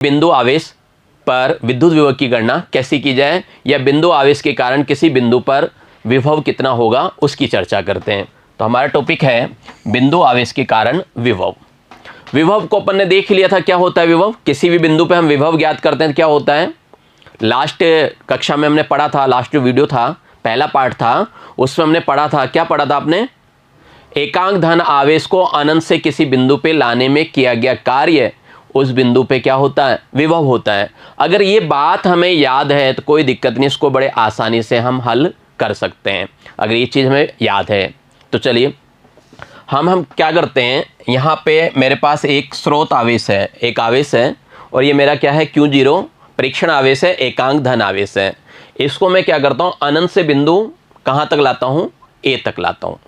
बिंदु आवेश पर विद्युत विभव की गणना कैसे की जाए, या बिंदु आवेश के कारण किसी बिंदु पर विभव कितना होगा उसकी चर्चा करते हैं। तो हमारा टॉपिक है बिंदु आवेश के कारण विभव। विभव को अपन ने देख लिया था क्या होता है विभव। किसी भी बिंदु पे हम विभव ज्ञात करते हैं तो क्या होता है। लास्ट कक्षा में हमने पढ़ा था, लास्ट जो वीडियो था पहला पार्ट था उसमें हमने पढ़ा था, क्या पढ़ा था आपने, एकांक धन आवेश को अनंत से किसी बिंदु पे लाने में किया गया कार्य उस बिंदु पे क्या होता है, विभव होता है। अगर ये बात हमें याद है तो कोई दिक्कत नहीं, इसको बड़े आसानी से हम हल कर सकते हैं अगर ये चीज़ हमें याद है। तो चलिए हम क्या करते हैं, यहाँ पे मेरे पास एक स्रोत आवेश है, एक आवेश है और ये मेरा क्या है Q0 परीक्षण आवेश है, एकांक धन आवेश है। इसको मैं क्या करता हूँ, अनंत से बिंदु कहाँ तक लाता हूँ, A तक लाता हूँ।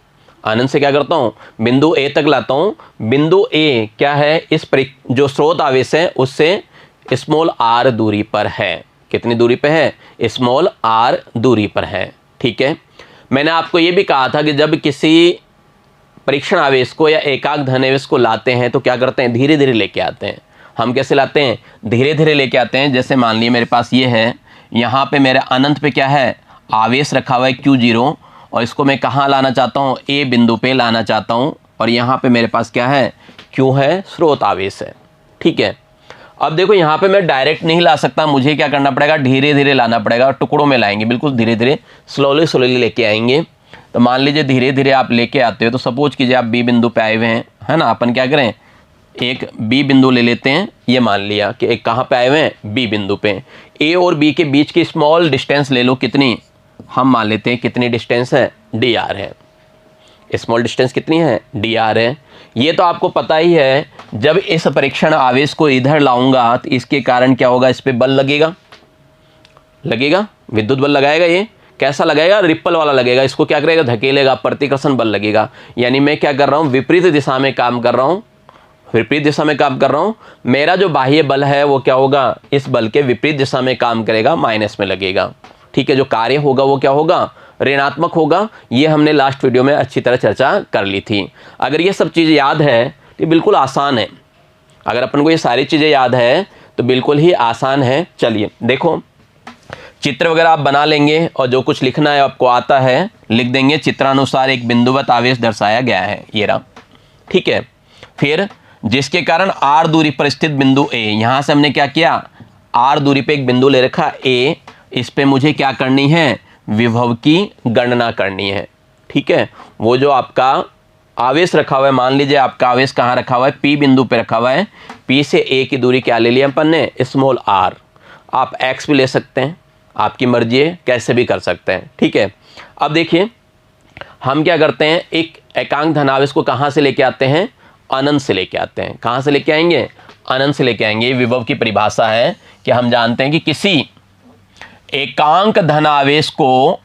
अनंत से क्या करता हूँ, बिंदु A तक लाता हूँ। बिंदु A क्या है, इस जो स्रोत आवेश है उससे स्मॉल r दूरी पर है। कितनी दूरी पे है, स्मॉल r दूरी पर है। ठीक है, मैंने आपको ये भी कहा था कि जब किसी परीक्षण आवेश को या एकांक धन आवेश को लाते हैं तो क्या करते हैं, धीरे धीरे लेके आते हैं। हम कैसे लाते हैं, धीरे धीरे लेके आते हैं। जैसे मान लीजिए मेरे पास ये है, यहाँ पे मेरे अनंत पे क्या है, आवेश रखा हुआ है Q0 और इसको मैं कहाँ लाना चाहता हूँ, A बिंदु पे लाना चाहता हूँ। और यहाँ पे मेरे पास क्या है, Q है, स्रोत आवेश है। ठीक है, अब देखो यहाँ पे मैं डायरेक्ट नहीं ला सकता, मुझे क्या करना पड़ेगा, धीरे धीरे लाना पड़ेगा। टुकड़ों में लाएंगे, बिल्कुल धीरे धीरे स्लोली लेके आएंगे। तो मान लीजिए धीरे धीरे आप लेके आते हो तो सपोज कीजिए आप B बिंदु पे आए हुए हैं, है ना। अपन क्या करें, एक B बिंदु ले लेते हैं। ये मान लिया कि एक कहाँ पे आए हुए हैं, B बिंदु पे। A और B के बीच की स्मॉल डिस्टेंस ले लो, कितनी, हम मान लेते हैं कितनी डिस्टेंस है, dr है। स्मॉल डिस्टेंस कितनी है, dr है। ये तो आपको पता ही है, जब इस परीक्षण आवेश को इधर लाऊंगा तो इसके कारण क्या होगा, इस पे बल लगेगा, विद्युत बल लगाएगा। ये कैसा लगाएगा, रिप्पल वाला लगेगा। इसको क्या करेगा, धकेलेगा, प्रतिकर्षण बल लगेगा। यानी मैं क्या कर रहा हूँ, विपरीत दिशा में काम कर रहा हूँ, विपरीत दिशा में काम कर रहा हूँ। मेरा जो बाह्य बल है वो क्या होगा, इस बल के विपरीत दिशा में काम करेगा, माइनस में लगेगा। ठीक है, जो कार्य होगा वो क्या होगा, ऋणात्मक होगा। ये हमने लास्ट वीडियो में अच्छी तरह चर्चा कर ली थी। अगर ये सब चीज़ें याद है तो बिल्कुल आसान है। अगर अपन को ये सारी चीज़ें याद है तो बिल्कुल ही आसान है। चलिए देखो, चित्र वगैरह आप बना लेंगे और जो कुछ लिखना है आपको आता है लिख देंगे। चित्रानुसार एक बिंदुवत आवेश दर्शाया गया है, ये रहा। ठीक है, फिर जिसके कारण r दूरी पर स्थित बिंदु A, यहाँ से हमने क्या किया, r दूरी पे एक बिंदु ले रखा A, इस पे मुझे क्या करनी है, विभव की गणना करनी है। ठीक है, वो जो आपका आवेश रखा हुआ है, मान लीजिए आपका आवेश कहाँ रखा हुआ है, P बिंदु पे रखा हुआ है। P से A की दूरी क्या ले लिया अपन ने, स्मॉल r। आप x भी ले सकते हैं, आपकी मर्जी है, कैसे भी कर सकते हैं। ठीक है, अब देखिए हम क्या करते हैं, एक एकांक धन आवेश को कहाँ से लेके आते हैं, अनंत से लेके आते हैं। कहाँ से लेके आएंगे, अनंत से लेके आएंगे। विभव की परिभाषा है कि हम जानते हैं कि किसी एकांक धन आवेश को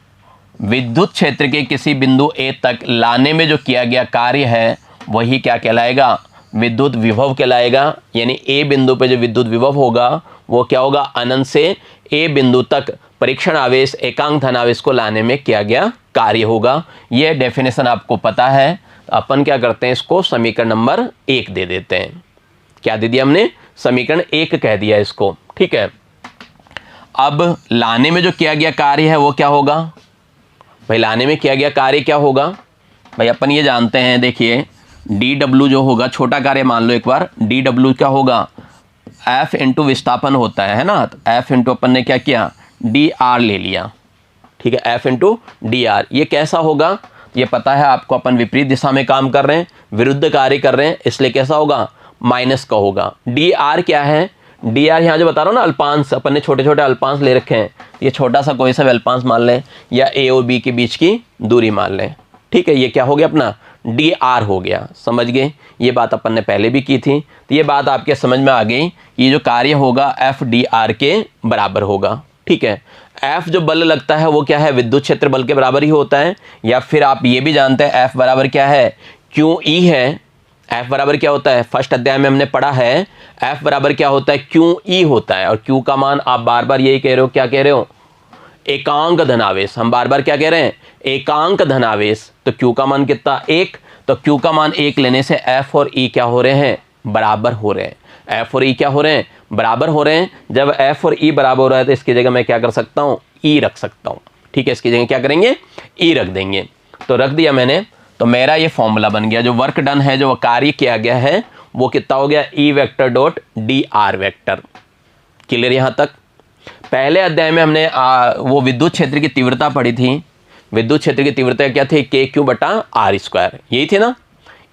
विद्युत क्षेत्र के किसी बिंदु A तक लाने में जो किया गया कार्य है वही क्या कहलाएगा, विद्युत विभव कहलाएगा। यानी A बिंदु पे जो विद्युत विभव होगा वो क्या होगा, अनंत से A बिंदु तक परीक्षण आवेश एकांक धन आवेश को लाने में किया गया कार्य होगा। ये डेफिनेशन आपको पता है। अपन क्या करते हैं, इसको समीकरण नंबर 1 दे देते हैं। क्या दे दिया हमने, समीकरण 1 कह दिया इसको। ठीक है, अब लाने में जो किया गया कार्य है वो क्या होगा भाई, लाने में किया गया कार्य क्या होगा भाई, अपन ये जानते हैं। देखिए dw जो होगा, छोटा कार्य मान लो एक बार, dw क्या होगा, f इंटू विस्थापन होता है ना। तो f इंटू अपन ने क्या किया, dr ले लिया। ठीक है, f इंटू dr। ये कैसा होगा, ये पता है आपको, अपन विपरीत दिशा में काम कर रहे हैं, विरुद्ध कार्य कर रहे हैं, इसलिए कैसा होगा, माइनस का होगा। dr क्या है, dr यहाँ जो बता रहा हूँ ना, अल्पांश, अपन ने छोटे छोटे अल्पांश ले रखे हैं। ये छोटा सा कोई सा भी अल्पांश मान लें या A और B के बीच की दूरी मान लें। ठीक है, ये क्या हो गया अपना, dr हो गया। समझ गए, ये बात अपन ने पहले भी की थी। तो ये बात आपके समझ में आ गई, ये जो कार्य होगा F dr के बराबर होगा। ठीक है, F जो बल लगता है वो क्या है, विद्युत क्षेत्र बल के बराबर ही होता है। या फिर आप ये भी जानते हैं F बराबर क्या है, QE है। F बराबर क्या होता है, फर्स्ट अध्याय में हमने पढ़ा है, F बराबर क्या होता है, QE होता है। और Q का मान आप बार बार यही कह रहे हो, क्या कह रहे हो, एकांक धनावेश। हम बार बार क्या कह रहे हैं, एकांक धनावेश। तो Q का मान कितना, 1। तो Q का मान 1 लेने से F और E क्या हो रहे हैं, बराबर हो रहे हैं। F और E क्या हो रहे हैं, बराबर हो रहे हैं, जब f और e बराबर हो रहा है तो इसकी जगह मैं क्या कर सकता हूँ, e रख सकता हूँ। ठीक है, इसकी जगह क्या करेंगे, e रख देंगे। तो रख दिया मैंने, तो मेरा ये फॉर्मूला बन गया। जो वर्क डन है, जो कार्य किया गया है, वो कितना हो गया, e vector dot D are vector. Clear यहाँ तक। पहले अध्याय में हमने वो विद्युत क्षेत्र की तीव्रता पढ़ी थी। विद्युत क्षेत्र की तीव्रता क्या थी, के क्यू बटा आर स्क्वायर, यही थी ना,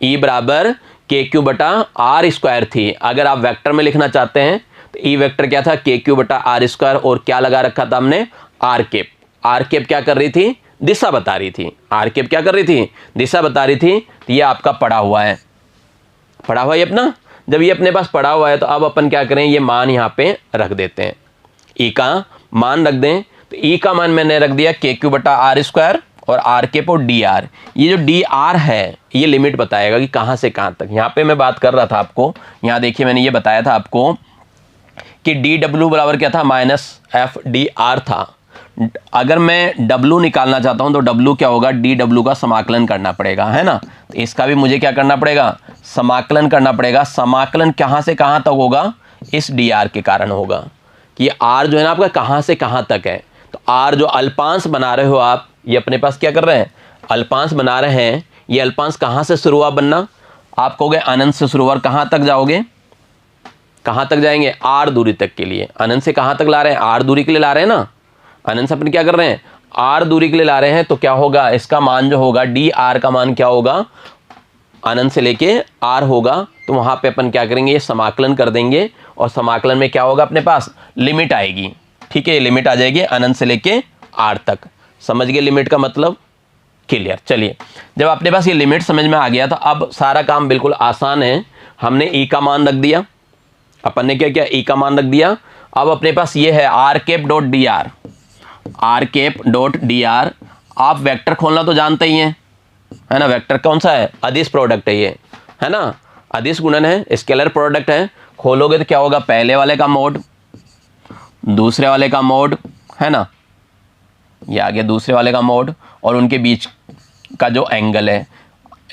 E बराबर के क्यू बटा आर स्क्वायर थी। अगर आप वेक्टर में लिखना चाहते हैं तो E वेक्टर क्या था, के क्यू बटा आर स्क्वायर, और क्या लगा रखा था हमने, आर केप। आर केप क्या कर रही थी, दिशा बता रही थी। आर केप क्या कर रही थी, दिशा बता रही थी। तो ये आपका पड़ा हुआ है, पड़ा हुआ है अपना। जब ये अपने पास पड़ा हुआ है तो अब अपन क्या करें, ये मान यहाँ पे रख देते हैं, E का मान रख दें। तो E का मान मैंने रख दिया के क्यू बटा आर स्क्वायर और आर केप और डी आर। ये जो डी आर है ये लिमिट बताएगा कि कहाँ से कहाँ तक। यहाँ पे मैं बात कर रहा था आपको, यहाँ देखिए मैंने ये बताया था आपको कि डी डब्ल्यू बराबर क्या था, माइनस एफ डी आर था। अगर मैं डब्ल्यू निकालना चाहता हूँ तो डब्ल्यू क्या होगा, डी डब्ल्यू का समाकलन करना पड़ेगा, है ना। तो इसका भी मुझे क्या करना पड़ेगा, समाकलन करना पड़ेगा। समाकलन कहाँ से कहाँ तक होगा, इस डी आर के कारण होगा कि आर जो है ना आपका कहाँ से कहाँ तक है। तो आर जो अल्पांश बना रहे हो आप, ये अपने पास क्या कर रहे हैं, अल्पांश बना रहे हैं। ये अल्पांश कहाँ से शुरू हुआ बनना, आप कहोगे अनंत से शुरू हुआ। कहाँ तक जाओगे, कहाँ तक जाएंगे, आर दूरी तक के लिए। अनंत से कहाँ तक ला रहे हैं, आर दूरी के लिए ला रहे हैं ना। अनंत से अपन क्या कर रहे हैं, आर दूरी के लिए ला रहे हैं। तो क्या होगा, इसका मान जो होगा, डी आर का मान क्या होगा, अनंत से लेके आर होगा। तो वहाँ पे अपन क्या करेंगे, ये समाकलन कर देंगे, और समाकलन में क्या होगा, अपने पास लिमिट आएगी। ठीक है, लिमिट आ जाएगी अनंत से लेके आर तक। समझ गए लिमिट का मतलब, क्लियर। चलिए, जब अपने पास ये लिमिट समझ में आ गया तो अब सारा काम बिल्कुल आसान है। हमने E का मान रख दिया, अपन ने क्या किया, E का मान रख दिया। अब अपने पास ये है R cap dot D R, R cap dot D R. आप वेक्टर खोलना तो जानते ही हैं, है ना। वेक्टर कौन सा है, अदिश प्रोडक्ट है ये, है ना, अदिश गुणन है, स्केलर प्रोडक्ट है। खोलोगे तो क्या होगा, पहले वाले का मोड, दूसरे वाले का मोड, है ना, ये आ गया दूसरे वाले का मोड, और उनके बीच का जो एंगल है,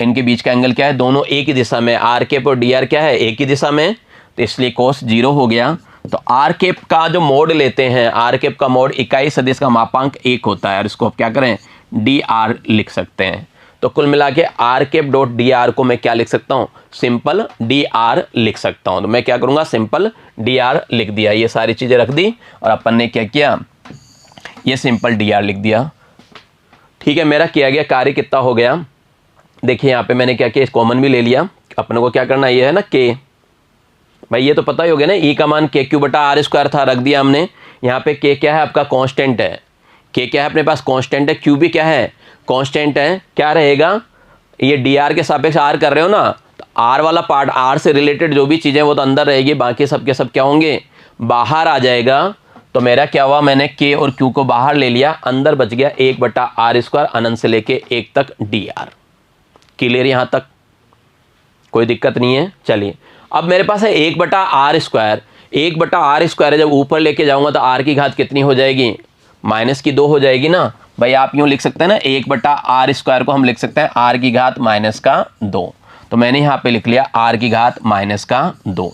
इनके बीच का एंगल क्या है, दोनों एक ही दिशा में। आर केप और डी आर क्या है, एक ही दिशा में, तो इसलिए कोस 0 हो गया। तो आर केप का जो मोड लेते हैं, आर केप का मोड इकाई सदिश का मापांक 1 होता है, और इसको आप क्या करें, डी आर लिख सकते हैं। तो कुल मिला के R cap dot D R को मैं क्या लिख सकता हूँ, सिंपल डी आर लिख सकता हूँ। तो मैं क्या करूँगा, सिंपल डी आर लिख दिया। ये सारी चीज़ें रख दी, और अपन ने क्या किया, ये सिंपल डी आर लिख दिया। ठीक है, मेरा किया गया कार्य कितना हो गया, देखिए यहाँ पे मैंने क्या किया, कॉमन भी ले लिया। अपने को क्या करना, ये है ना के, भाई ये तो पता ही हो गया ना, E का मान के क्यू बटा आर स्क्वायर था, रख दिया हमने। यहाँ पे के क्या है, आपका कांस्टेंट है। के क्या है अपने पास, कांस्टेंट है। क्यू भी क्या है, कांस्टेंट है। क्या रहेगा, ये डी आर के सापेक्ष आर कर रहे हो ना, तो आर वाला पार्ट, आर से रिलेटेड जो भी चीज़ें वो तो अंदर रहेगी, बाकी सब के सब क्या होंगे, बाहर आ जाएगा। तो मेरा क्या हुआ, मैंने के और क्यू को बाहर ले लिया, अंदर बच गया 1 बटा आर स्क्वायर, अनंत से लेके 1 तक डी आर। क्लियर यहाँ तक, कोई दिक्कत नहीं है। चलिए, अब मेरे पास है 1 बटा आर स्क्वायर। 1 बटा आर स्क्वायर है, जब ऊपर लेके जाऊंगा तो आर की घात कितनी हो जाएगी, -2 हो जाएगी ना। भाई आप यूँ लिख सकते हैं ना, 1 बटा आर स्क्वायर को हम लिख सकते हैं आर की घात -2। तो मैंने यहाँ पे लिख लिया आर की घात -2।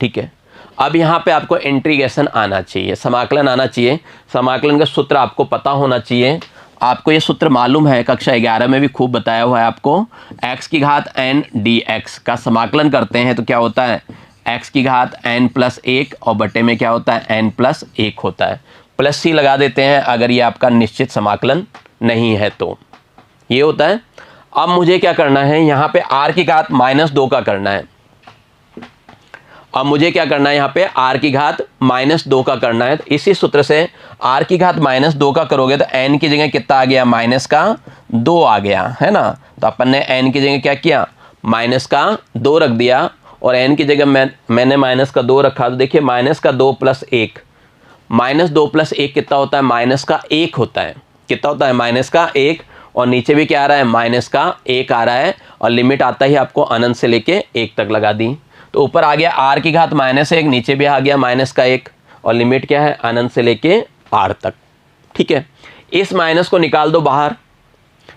ठीक है, अब यहाँ पे आपको इंटीग्रेशन आना चाहिए, समाकलन आना चाहिए। समाकलन का सूत्र आपको पता होना चाहिए। आपको ये सूत्र मालूम है, कक्षा 11 में भी खूब बताया हुआ है आपको। x की घात n dx का समाकलन करते हैं तो क्या होता है, x की घात n+1, और बटे में क्या होता है, n+1 होता है। प्लस सी लगा देते हैं अगर ये आपका निश्चित समाकलन नहीं है तो, ये होता है। अब मुझे क्या करना है, यहाँ पे r की घात -2 का करना है। अब मुझे क्या करना है, यहाँ पे r की घात -2 का करना है। तो इसी सूत्र से r की घात -2 का करोगे तो n की जगह कितना आ गया, -2 आ गया, है ना। तो अपन ने n की जगह क्या किया, -2 रख दिया, और n की जगह मैंने -2 रखा। तो देखिए -2 + 1, -2 + 1 कितना होता है, -1 होता है। कितना होता है, -1, और नीचे भी क्या आ रहा है, -1 आ रहा है, और लिमिट आता ही आपको अनंत से लेके 1 तक लगा दी। तो ऊपर आ गया r की घात -1, नीचे भी आ गया -1, और लिमिट क्या है, अनंत से लेके r तक। ठीक है, इस माइनस को निकाल दो बाहर,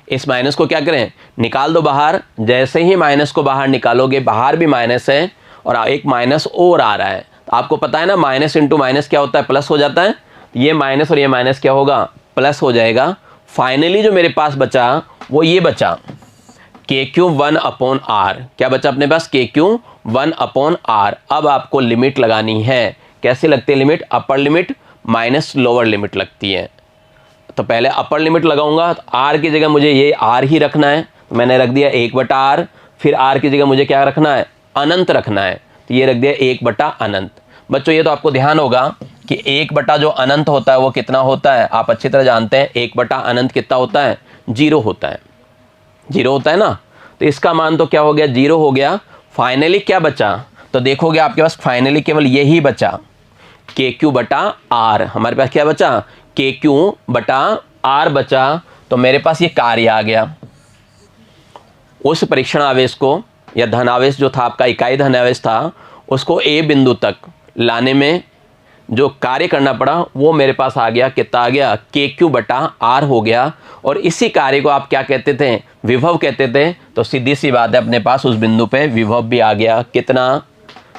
इस माइनस को क्या करें, निकाल दो बाहर। जैसे ही माइनस को बाहर निकालोगे, बाहर भी माइनस है और एक माइनस और आ रहा है, तो आपको पता है ना, माइनस इंटू माइनस क्या होता है, प्लस हो जाता है। ये माइनस और ये माइनस क्या होगा, प्लस हो जाएगा। फाइनली जो मेरे पास बचा वो ये बचा के क्यू 1/r। क्या बचा अपने पास, के क्यू 1/r। अब आपको लिमिट लगानी है। कैसे लगती है limit, upper limit minus lower limit लगती है। तो पहले अपर लिमिट लगाऊंगा, तो r की जगह मुझे ये r ही रखना है, तो मैंने रख दिया 1/r। फिर r की जगह मुझे क्या रखना है, अनंत रखना है, तो ये रख दिया 1/अनंत। बच्चों ये तो आपको ध्यान होगा कि 1 जो अनंत होता है वो कितना होता है, आप अच्छी तरह जानते हैं। 1/अनंत कितना होता है, 0 होता है, 0 होता है ना। तो इसका मान तो क्या हो गया, 0 हो गया। फाइनली क्या बचा, तो देखोगे आपके पास फाइनली केवल यही बचा, के क्यू बटा आर। हमारे पास क्या बचा, के क्यू बटा आर बचा। तो मेरे पास ये कार्य आ गया। उस परीक्षण आवेश को, या धनावेश जो था आपका, इकाई धनावेश था, उसको ए बिंदु तक लाने में जो कार्य करना पड़ा वो मेरे पास आ गया, कितना आ गया, के क्यू बटा आर हो गया। और इसी कार्य को आप क्या कहते थे, विभव कहते थे। तो सीधी सी बात है, अपने पास उस बिंदु पे विभव भी आ गया, कितना,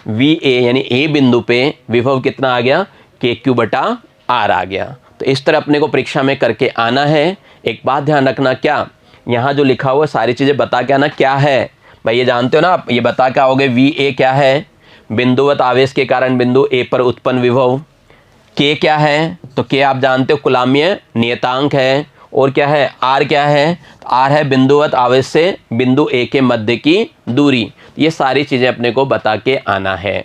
वी ए, यानी ए बिंदु पे विभव कितना आ गया, के क्यू बटा आर आ गया। तो इस तरह अपने को परीक्षा में करके आना है। एक बात ध्यान रखना, क्या यहाँ जो लिखा हुआ सारी चीज़ें बता के आना क्या है। भाई ये जानते हो ना आप, ये बता क्या होगे, वी ए क्या है, बिंदुवत आवेश के कारण बिंदु ए पर उत्पन्न विभव। के क्या है, तो के आप जानते हो कुलाम्य नियतांक है। और क्या है, आर क्या है, तो आर है बिंदुवत आवेश से बिंदु ए के मध्य की दूरी। ये सारी चीज़ें अपने को बता के आना है।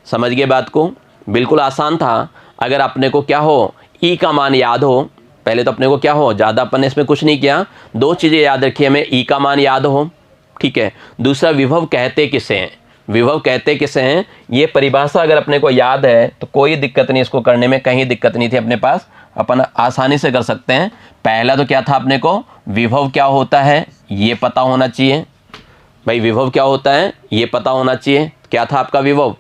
समझ गए बात को, बिल्कुल आसान था। अगर अपने को क्या हो, ई का मान याद हो, पहले तो अपने को क्या हो, ज़्यादा अपन ने इसमें कुछ नहीं किया, 2 चीज़ें याद रखिए हमें, ई का मान याद हो, ठीक है। दूसरा, विभव कहते किसे हैं, विभव कहते किसे हैं, ये परिभाषा अगर अपने को याद है तो कोई दिक्कत नहीं, इसको करने में कहीं दिक्कत नहीं थी अपने पास, अपन आसानी से कर सकते हैं। पहला तो क्या था, अपने को विभव क्या होता है ये पता होना चाहिए। भाई विभव क्या होता है ये पता होना चाहिए। क्या था आपका विभव,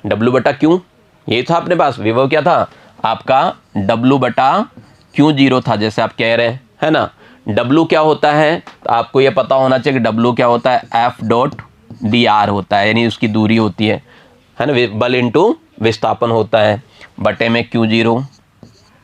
W/Q, यही था अपने पास। विभव क्या था आपका, W/Q 0 था, जैसे आप कह रहे हैं, है ना। W क्या होता है, तो आपको ये पता होना चाहिए कि W क्या होता है, F.dr होता है, यानी उसकी दूरी होती है ना, बल इंटू विस्थापन होता है, बटे में Q0,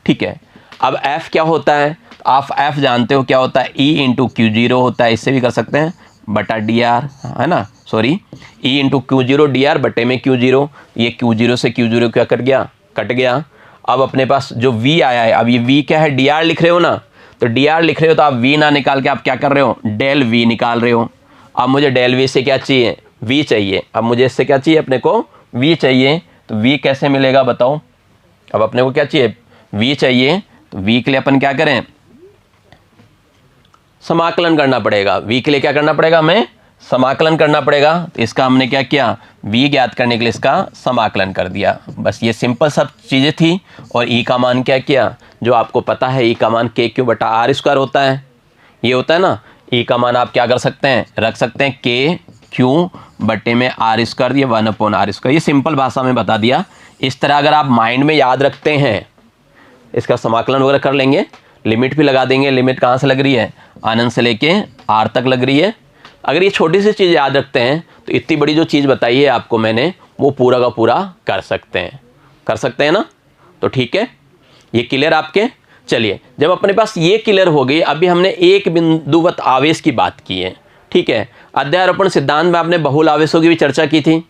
ठीक है। अब F क्या होता है, आप F जानते हो क्या होता है, E इंटू Q0 होता है, इससे भी कर सकते हैं, बटा dr, है ना, sorry, E into Q0 dr बटे में Q0। ये Q0 से Q0 क्या कट गया, कट गया। अब अपने पास जो V आया है, अब ये V क्या है, dr लिख रहे हो ना, तो dr लिख रहे हो तो आप V ना निकाल के आप क्या कर रहे हो, डेल V निकाल रहे हो। अब मुझे डेल V से क्या चाहिए, V चाहिए। अब मुझे इससे क्या चाहिए, अपने को V चाहिए। तो V कैसे मिलेगा बताओ, अब अपने को क्या चाहिए, V चाहिए। तो V के लिए अपन क्या करें, समाकलन करना पड़ेगा। V के लिए क्या करना पड़ेगा, हमें समाकलन करना पड़ेगा। तो इसका हमने क्या किया, V ज्ञात करने के लिए इसका समाकलन कर दिया। बस ये सिंपल सब चीज़ें थी। और E का मान क्या किया, जो आपको पता है E का मान KQ/R² होता है, ये होता है ना। E का मान आप क्या कर सकते हैं, रख सकते हैं KQ बटे में R², ये 1/R²। ये सिंपल भाषा में बता दिया। इस तरह अगर आप माइंड में याद रखते हैं, इसका समाकलन वगैरह कर लेंगे, लिमिट भी लगा देंगे। लिमिट कहाँ से लग रही है, अनंत से लेके R तक लग रही है। अगर ये छोटी सी चीज़ याद रखते हैं तो इतनी बड़ी जो चीज़ बताई है आपको मैंने, वो पूरा का पूरा कर सकते हैं ना। तो ठीक है, ये क्लियर आपके। चलिए, जब अपने पास ये क्लियर हो गई, अभी हमने एक बिंदुवत आवेश की बात की है, ठीक है। अध्यारोपण सिद्धांत में आपने बहुल आवेशों की भी चर्चा की थी,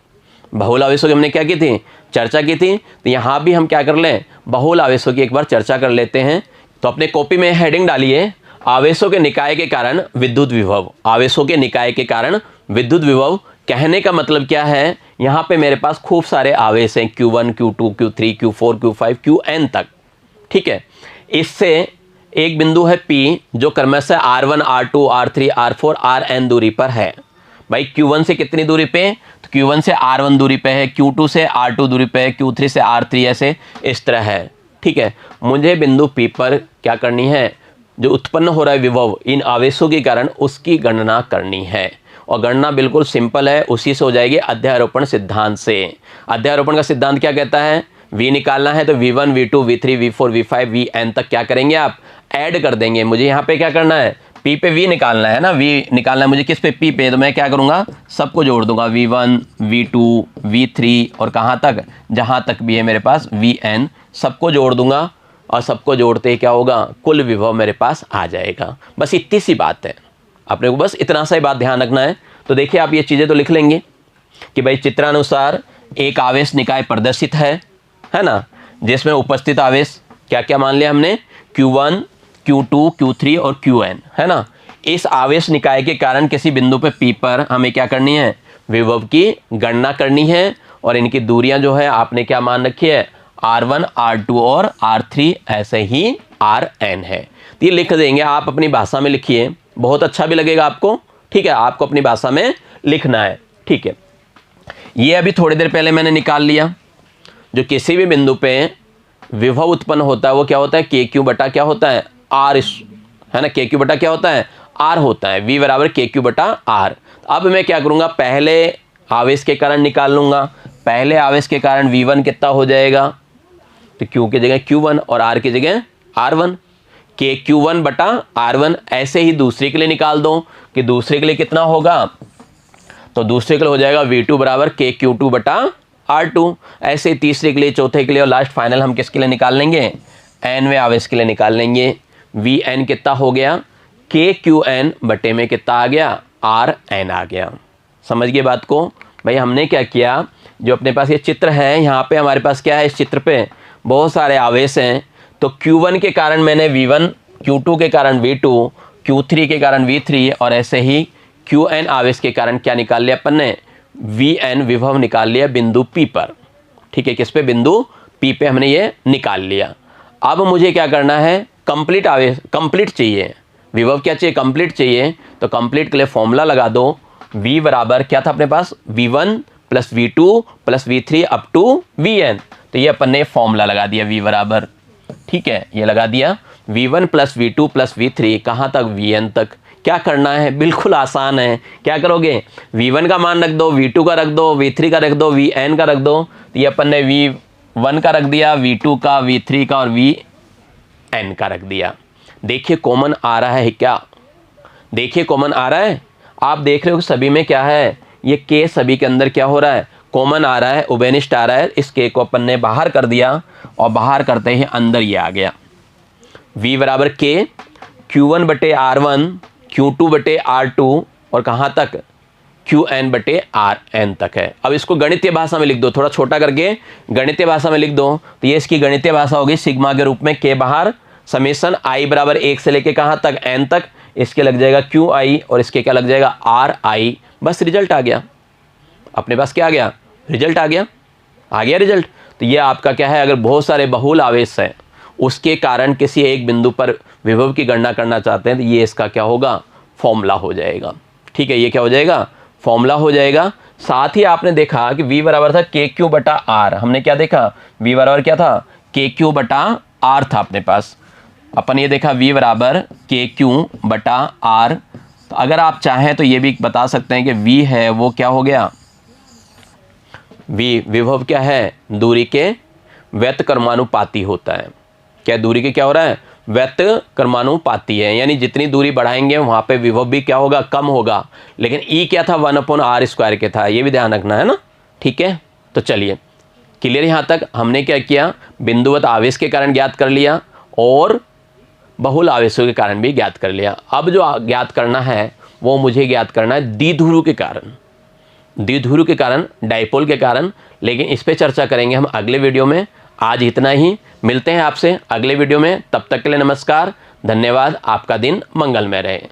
बहुल आवेशों की हमने क्या की थी, चर्चा की थी। तो यहाँ भी हम क्या कर लें, बहुल आवेशों की एक बार चर्चा कर लेते हैं। तो अपने कॉपी में हेडिंग डालिए, आवेशों के निकाय के कारण विद्युत विभव। आवेशों के निकाय के कारण विद्युत विभव, कहने का मतलब क्या है, यहाँ पे मेरे पास खूब सारे आवेश हैं, Q1, Q2, Q3, Q4, Q5, Qn तक, ठीक है। इससे एक बिंदु है P, जो क्रमशः R1, R2, R3, R4, Rn दूरी पर है। भाई Q1 से कितनी दूरी पे, तो Q1 से R1 दूरी पे है, Q2 से R2 दूरी पे है, Q3 से R3, ऐसे इस तरह है, ठीक है। मुझे बिंदु P पर क्या करनी है, जो उत्पन्न हो रहा है विभव इन आवेशों के कारण, उसकी गणना करनी है। और गणना बिल्कुल सिंपल है, उसी से हो जाएगी अध्यारोपण सिद्धांत से। अध्यारोपण का सिद्धांत क्या कहता है, V निकालना है तो V1, V2, V3, V4, V5, Vn तक क्या करेंगे आप, ऐड कर देंगे। मुझे यहाँ पे क्या करना है, P पे V निकालना है ना, V निकालना है मुझे किस पे, P पे। तो मैं क्या करूँगा, सबको जोड़ दूंगा, V1 V2 V3 और कहाँ तक, जहाँ तक भी है मेरे पास Vn, सबको जोड़ दूंगा और सबको जोड़ते ही क्या होगा, कुल विभव मेरे पास आ जाएगा। बस इतनी सी बात है, अपने को बस इतना सा ही बात ध्यान रखना है। तो देखिए आप ये चीज़ें तो लिख लेंगे कि भाई चित्रानुसार एक आवेश निकाय प्रदर्शित है ना, जिसमें उपस्थित आवेश क्या क्या मान लिया हमने, Q1 Q2 Q3 और Qn, है ना। इस आवेश निकाय के कारण किसी बिंदु पे P पर हमें क्या करनी है, विभव की गणना करनी है। और इनकी दूरियां जो है आपने क्या मान रखी है, R1 R2 और R3, ऐसे ही Rn है। तो ये लिख देंगे, आप अपनी भाषा में लिखिए, बहुत अच्छा भी लगेगा आपको, ठीक है। आपको अपनी भाषा में लिखना है, ठीक है। ये अभी थोड़ी देर पहले मैंने निकाल लिया, जो किसी भी बिंदु पे विभव उत्पन्न होता है वो क्या होता है, KQ बटा क्या होता है, R, है ना। KQ बटा क्या होता है, R होता है, V बराबर KQ बटा R। अब मैं क्या करूँगा, पहले आवेश के कारण निकाल लूँगा। पहले आवेश के कारण V1 कितना हो जाएगा, तो Q की जगह Q1 और R की जगह R1, KQ1 बटा R1। ऐसे ही दूसरे के लिए निकाल दो कि दूसरे के लिए कितना होगा, तो दूसरे के लिए हो जाएगा V2 बराबर KQ2 बटा R2। ऐसे तीसरे के लिए, चौथे के लिए और लास्ट फाइनल हम किसके लिए निकाल लेंगे, nवें आवेश के लिए निकाल लेंगे। Vn कितना हो गया, KQn बटे में कितना आ गया, Rn आ गया। समझ गए बात को भाई। हमने क्या किया, जो अपने पास ये चित्र है, यहाँ पे हमारे पास क्या है, इस चित्र पे बहुत सारे आवेश हैं। तो Q1 के कारण मैंने V1, Q2 के कारण V2, Q3 के कारण V3 और ऐसे ही Qn आवेश के कारण क्या निकाल लिया अपन ने, Vn विभव निकाल लिया बिंदु P पर, ठीक है। किस पे, बिंदु P पे हमने ये निकाल लिया। अब मुझे क्या करना है, कंप्लीट आवेश, कंप्लीट चाहिए विभव, क्या चाहिए, कंप्लीट चाहिए। तो कंप्लीट के लिए फॉर्मूला लगा दो, V बराबर क्या था अपने पास, V1 plus V2 plus V3 up to Vn। तो ये अपन ने फॉर्मूला लगा दिया, V बराबर, ठीक है, ये लगा दिया V1 plus V2 plus V3 कहाँ तक, Vn तक। क्या करना है, बिल्कुल आसान है। क्या करोगे, V1 का मान रख दो, V2 का रख दो, V3 का रख दो, Vn का रख दो। तो ये अपन ने V1 का रख दिया, V2 का, V3 का और Vn का रख दिया। देखिए कॉमन आ रहा है क्या, देखिए कॉमन आ रहा है। आप देख रहे हो सभी में क्या है, ये K सभी के अंदर क्या हो रहा है, कॉमन आ रहा है, उभयनिष्ठ आ रहा है। इस K को अपन ने बाहर कर दिया और बाहर करते ही अंदर ये आ गया, V बराबर K Q1 बटे R1 Q2 बटे R2 और कहाँ तक, Qn बटे Rn तक है। अब इसको गणितीय भाषा में लिख दो, थोड़ा छोटा करके गणितीय भाषा में लिख दो। तो ये इसकी गणितीय भाषा होगी सिग्मा के रूप में, K बाहर, समेसन I बराबर 1 से लेके कहाँ तक, n तक। इसके लग जाएगा QI और इसके क्या लग जाएगा, RI। बस रिजल्ट आ गया अपने पास, क्या आ गया, रिजल्ट आ गया रिजल्ट। तो ये आपका क्या है, अगर बहुत सारे बहुल आवेश हैं उसके कारण किसी एक बिंदु पर विभव की गणना करना चाहते हैं, तो ये इसका क्या होगा, फॉर्मूला हो जाएगा, ठीक है। ये क्या हो जाएगा, फॉर्मूला हो जाएगा। साथ ही आपने देखा कि V बराबर था KQ बटा R। हमने क्या देखा, V बराबर क्या था, KQ बटा R था अपने पास। अपन ये देखा V बराबर KQ बटा R। तो अगर आप चाहें तो ये भी बता सकते हैं कि V है वो क्या हो गया, V विभव क्या है, दूरी के व्यतक्रमानुपाती होता है। क्या दूरी के क्या हो रहा है, व्यतक्रमानुपाती है, यानी जितनी दूरी बढ़ाएंगे वहाँ पे विभव भी क्या होगा, कम होगा। लेकिन E क्या था, 1/r² के था, ये भी ध्यान रखना है ना, ठीक है। तो चलिए क्लियर, यहाँ तक हमने क्या किया, बिंदुवत आवेश के कारण ज्ञात कर लिया और बहुल आवेशों के कारण भी ज्ञात कर लिया। अब जो ज्ञात करना है वो मुझे ज्ञात करना है द्विध्रुव के कारण, द्विध्रुव के कारण, डाइपोल के कारण। लेकिन इस पे चर्चा करेंगे हम अगले वीडियो में। आज इतना ही, मिलते हैं आपसे अगले वीडियो में। तब तक के लिए नमस्कार, धन्यवाद, आपका दिन मंगलमय रहे।